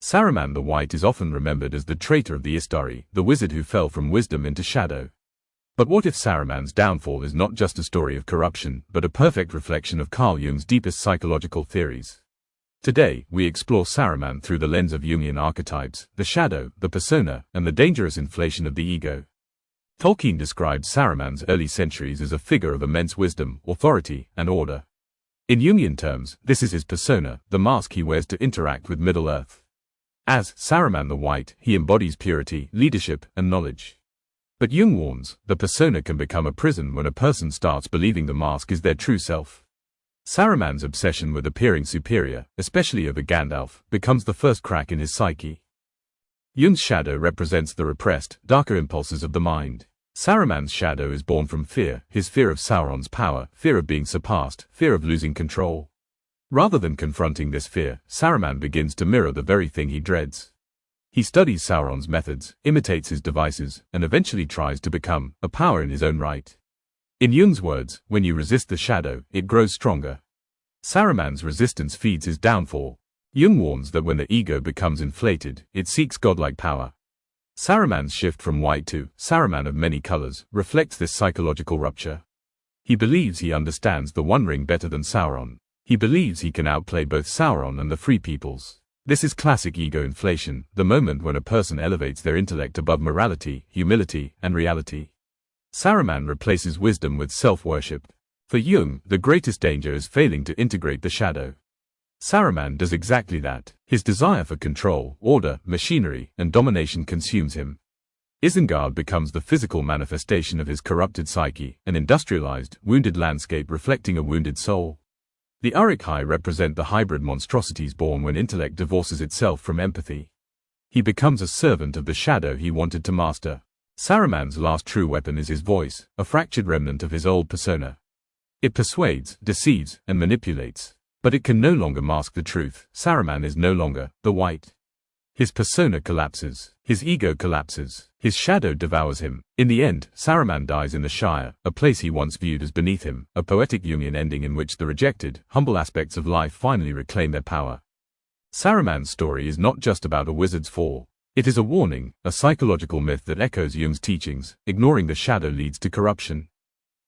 Saruman the White is often remembered as the traitor of the Istari, the wizard who fell from wisdom into shadow. But what if Saruman's downfall is not just a story of corruption, but a perfect reflection of Carl Jung's deepest psychological theories? Today, we explore Saruman through the lens of Jungian archetypes, the shadow, the persona, and the dangerous inflation of the ego. Tolkien described Saruman's early centuries as a figure of immense wisdom, authority, and order. In Jungian terms, this is his persona, the mask he wears to interact with Middle-earth. As Saruman the White, he embodies purity, leadership, and knowledge. But Jung warns, the persona can become a prison when a person starts believing the mask is their true self. Saruman's obsession with appearing superior, especially over Gandalf, becomes the first crack in his psyche. Jung's shadow represents the repressed, darker impulses of the mind. Saruman's shadow is born from fear, his fear of Sauron's power, fear of being surpassed, fear of losing control. Rather than confronting this fear, Saruman begins to mirror the very thing he dreads. He studies Sauron's methods, imitates his devices, and eventually tries to become a power in his own right. In Jung's words, when you resist the shadow, it grows stronger. Saruman's resistance feeds his downfall. Jung warns that when the ego becomes inflated, it seeks godlike power. Saruman's shift from white to Saruman of many colors reflects this psychological rupture. He believes he understands the One Ring better than Sauron. He believes he can outplay both Sauron and the Free Peoples. This is classic ego inflation, the moment when a person elevates their intellect above morality, humility, and reality. Saruman replaces wisdom with self-worship. For Jung, the greatest danger is failing to integrate the shadow. Saruman does exactly that. His desire for control, order, machinery, and domination consumes him. Isengard becomes the physical manifestation of his corrupted psyche, an industrialized, wounded landscape reflecting a wounded soul. The Uruk-hai represent the hybrid monstrosities born when intellect divorces itself from empathy. He becomes a servant of the shadow he wanted to master. Saruman's last true weapon is his voice, a fractured remnant of his old persona. It persuades, deceives, and manipulates. But it can no longer mask the truth. Saruman is no longer the white. His persona collapses. His ego collapses. His shadow devours him. In the end, Saruman dies in the Shire, a place he once viewed as beneath him, a poetic Jungian ending in which the rejected, humble aspects of life finally reclaim their power. Saruman's story is not just about a wizard's fall. It is a warning, a psychological myth that echoes Jung's teachings. Ignoring the shadow leads to corruption.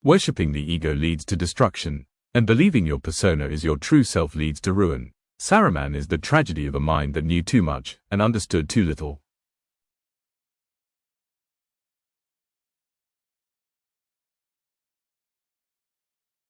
Worshipping the ego leads to destruction. And believing your persona is your true self leads to ruin. Saruman is the tragedy of a mind that knew too much and understood too little.